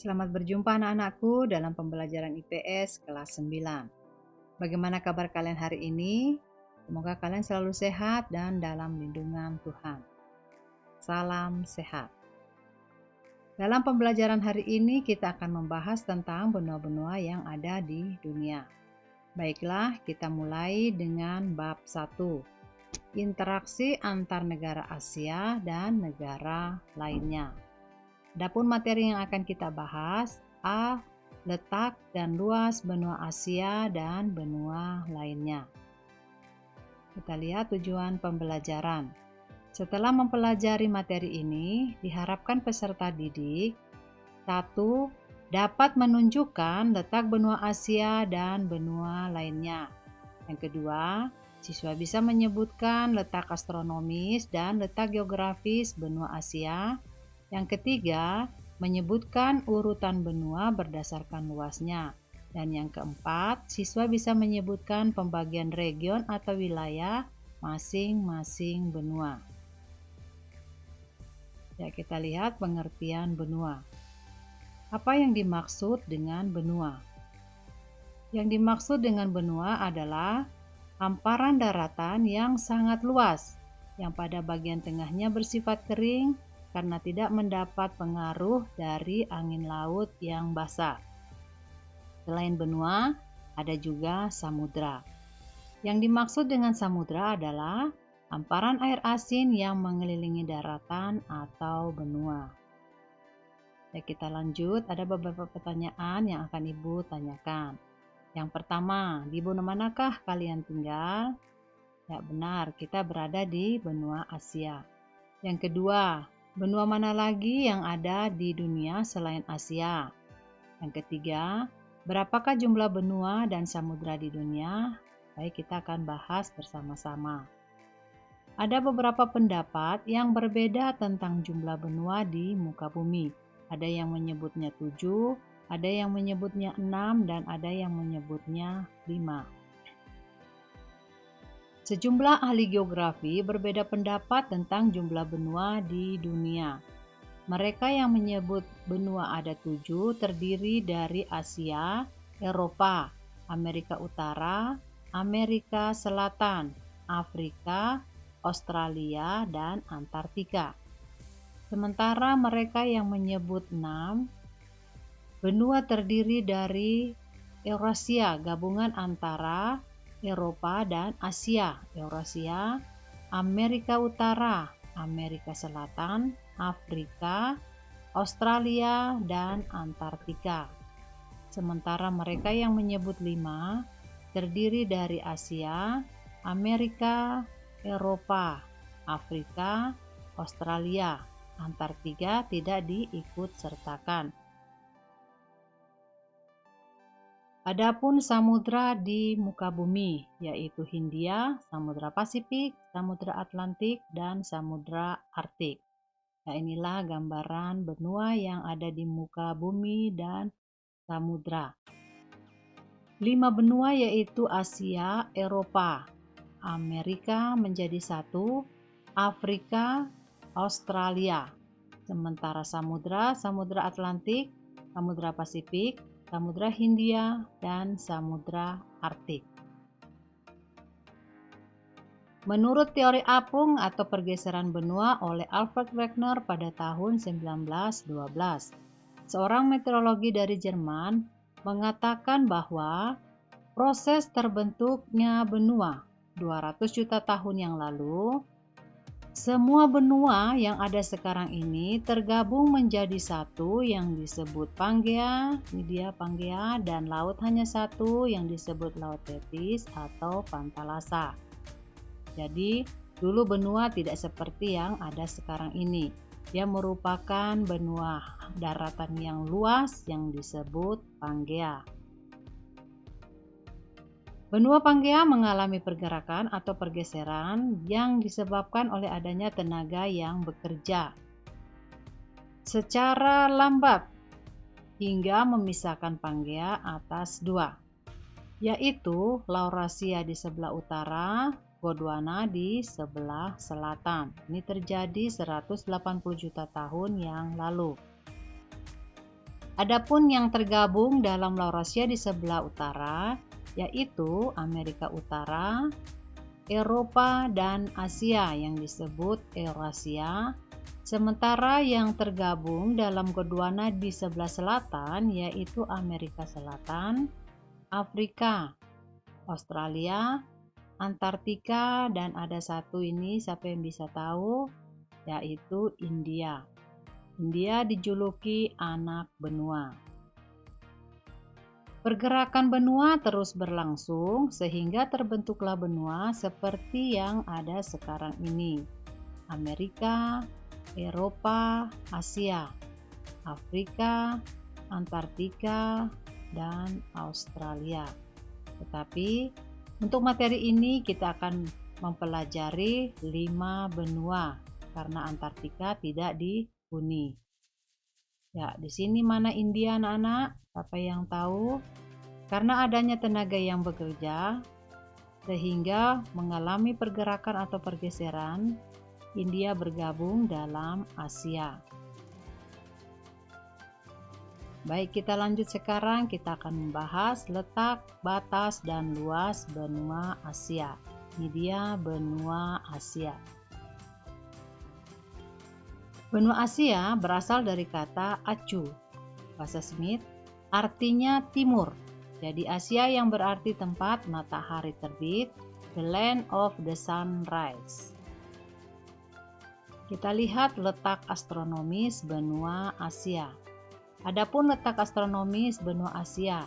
Selamat berjumpa anak-anakku dalam pembelajaran IPS kelas 9. Bagaimana kabar kalian hari ini? Semoga kalian selalu sehat dan dalam lindungan Tuhan. Salam sehat. Dalam pembelajaran hari ini kita akan membahas tentang benua-benua yang ada di dunia. Baiklah, kita mulai dengan bab 1. Interaksi antar negara Asia dan negara lainnya. Adapun materi yang akan kita bahas, A. Letak dan luas benua Asia dan benua lainnya. Kita lihat tujuan pembelajaran. Setelah mempelajari materi ini, diharapkan peserta didik 1. Dapat menunjukkan letak benua Asia dan benua lainnya. Yang kedua, siswa bisa menyebutkan letak astronomis dan letak geografis benua Asia. Yang ketiga, menyebutkan urutan benua berdasarkan luasnya. Dan yang keempat, siswa bisa menyebutkan pembagian region atau wilayah masing-masing benua. Ya, kita lihat pengertian benua. Apa yang dimaksud dengan benua? Yang dimaksud dengan benua adalah hamparan daratan yang sangat luas, yang pada bagian tengahnya bersifat kering, karena tidak mendapat pengaruh dari angin laut yang basah. Selain benua, ada juga samudra. Yang dimaksud dengan samudra adalah hamparan air asin yang mengelilingi daratan atau benua. Ya, kita lanjut, ada beberapa pertanyaan yang akan Ibu tanyakan. Yang pertama, di benua manakah kalian tinggal? Ya, benar, kita berada di benua Asia. Yang kedua, benua mana lagi yang ada di dunia selain Asia? Yang ketiga, berapakah jumlah benua dan samudra di dunia? Baik, kita akan bahas bersama-sama. Ada beberapa pendapat yang berbeda tentang jumlah benua di muka bumi. Ada yang menyebutnya 7, ada yang menyebutnya 6, dan ada yang menyebutnya 5. Sejumlah ahli geografi berbeda pendapat tentang jumlah benua di dunia. Mereka yang menyebut benua ada 7 terdiri dari Asia, Eropa, Amerika Utara, Amerika Selatan, Afrika, Australia, dan Antartika. Sementara mereka yang menyebut 6 benua terdiri dari Eurasia, gabungan antara Eropa dan Asia, Eurasia, Amerika Utara, Amerika Selatan, Afrika, Australia, dan Antartika. Sementara mereka yang menyebut 5 terdiri dari Asia, Amerika, Eropa, Afrika, Australia, Antartika tidak diikut sertakan. Adapun samudra di muka bumi, yaitu Hindia, Samudra Pasifik, Samudra Atlantik, dan Samudra Arktik. Nah, inilah gambaran benua yang ada di muka bumi dan samudra. 5 benua yaitu Asia, Eropa, Amerika menjadi 1, Afrika, Australia. Sementara Samudra Atlantik, Samudra Pasifik, Samudra Hindia, dan Samudra Arktik. Menurut teori apung atau pergeseran benua oleh Alfred Wegener pada tahun 1912, seorang meteorologi dari Jerman mengatakan bahwa proses terbentuknya benua 200 juta tahun yang lalu, semua benua yang ada sekarang ini tergabung menjadi satu yang disebut Pangea, ini dia Pangea, dan laut hanya satu yang disebut Laut Tethys atau Pantalasa. Jadi, dulu benua tidak seperti yang ada sekarang ini. Dia merupakan benua daratan yang luas yang disebut Pangea. Benua Pangea mengalami pergerakan atau pergeseran yang disebabkan oleh adanya tenaga yang bekerja secara lambat hingga memisahkan Pangea atas 2, yaitu Laurasia di sebelah utara, Gondwana di sebelah selatan. Ini terjadi 180 juta tahun yang lalu. Adapun yang tergabung dalam Laurasia di sebelah utara yaitu Amerika Utara, Eropa, dan Asia yang disebut Eurasia. Sementara yang tergabung dalam Gondwana di sebelah selatan yaitu Amerika Selatan, Afrika, Australia, Antartika, dan ada satu ini siapa yang bisa tahu, yaitu India. India dijuluki anak benua. Pergerakan benua terus berlangsung sehingga terbentuklah benua seperti yang ada sekarang ini. Amerika, Eropa, Asia, Afrika, Antartika, dan Australia. Tetapi untuk materi ini kita akan mempelajari 5 benua karena Antartika tidak dihuni. Ya, di sini mana India anak-anak? Siapa yang tahu? Karena adanya tenaga yang bekerja sehingga mengalami pergerakan atau pergeseran, India bergabung dalam Asia. Baik, kita lanjut sekarang. Kita akan membahas letak, batas, dan luas benua Asia. Ini dia benua Asia. Benua Asia berasal dari kata Acu, bahasa Smith, artinya timur. Jadi Asia yang berarti tempat matahari terbit, the land of the sunrise. Kita lihat letak astronomis benua Asia. Adapun letak astronomis benua Asia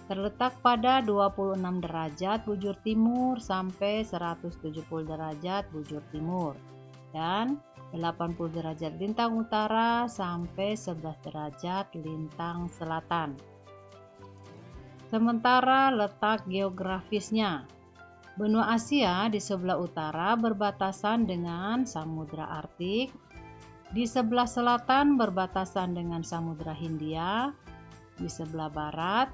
terletak pada 26 derajat bujur timur sampai 170 derajat bujur timur dan 80 derajat lintang utara sampai 11 derajat lintang selatan. Sementara letak geografisnya, benua Asia di sebelah utara berbatasan dengan Samudra Arktik, di sebelah selatan berbatasan dengan Samudra Hindia, di sebelah barat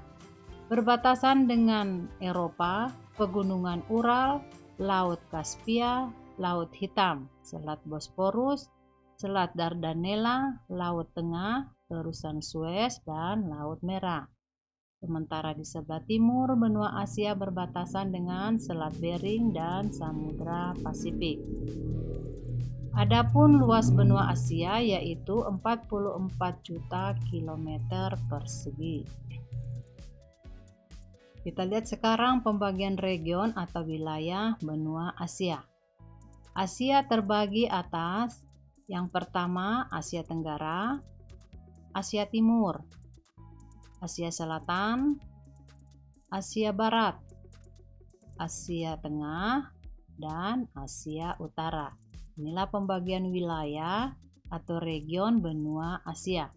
berbatasan dengan Eropa, Pegunungan Ural, Laut Kaspia, Laut Hitam, Selat Bosporus, Selat Dardanella, Laut Tengah, Terusan Suez, dan Laut Merah. Sementara di sebelah timur benua Asia berbatasan dengan Selat Bering dan Samudra Pasifik. Adapun luas benua Asia yaitu 44 juta kilometer persegi. Kita lihat sekarang pembagian region atau wilayah benua Asia. Asia terbagi atas yang pertama Asia Tenggara, Asia Timur, Asia Selatan, Asia Barat, Asia Tengah, dan Asia Utara. Inilah pembagian wilayah atau region benua Asia.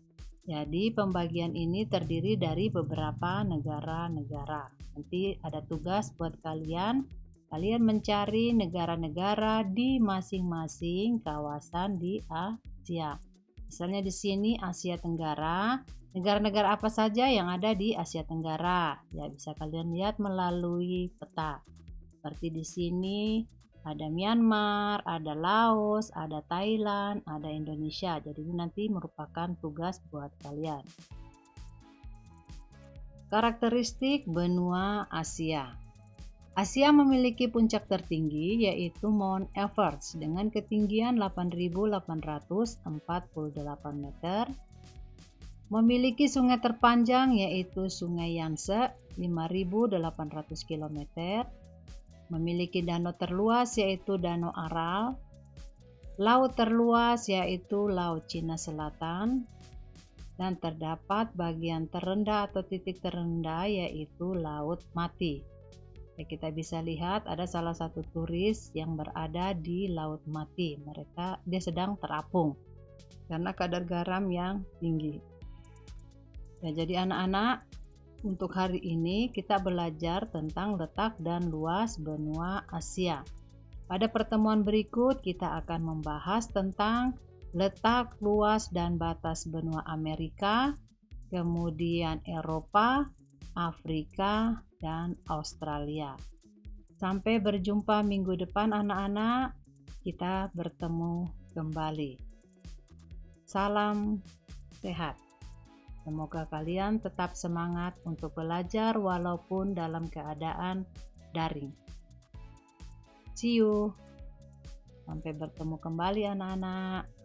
Jadi pembagian ini terdiri dari beberapa negara-negara. Nanti ada tugas buat kalian mencari negara-negara di masing-masing kawasan di Asia. Misalnya di sini Asia Tenggara, negara-negara apa saja yang ada di Asia Tenggara? Ya, bisa kalian lihat melalui peta. Seperti di sini ada Myanmar, ada Laos, ada Thailand, ada Indonesia. Jadi ini nanti merupakan tugas buat kalian. Karakteristik benua Asia. Asia memiliki puncak tertinggi yaitu Mount Everest dengan ketinggian 8.848 meter. Memiliki sungai terpanjang yaitu Sungai Yangtze 5.800 km. Memiliki danau terluas yaitu Danau Aral. Laut terluas yaitu Laut Cina Selatan. Dan terdapat bagian terendah atau titik terendah yaitu Laut Mati. Ya, kita bisa lihat ada salah satu turis yang berada di Laut Mati. Dia sedang terapung karena kadar garam yang tinggi. Ya, jadi anak-anak, untuk hari ini kita belajar tentang letak dan luas benua Asia. Pada pertemuan berikut kita akan membahas tentang letak, luas, dan batas benua Amerika, kemudian Eropa, Afrika, dan Australia. Sampai berjumpa minggu depan anak-anak, kita bertemu kembali. Salam sehat. Semoga kalian tetap semangat untuk belajar walaupun dalam keadaan daring. See you. Sampai bertemu kembali anak-anak.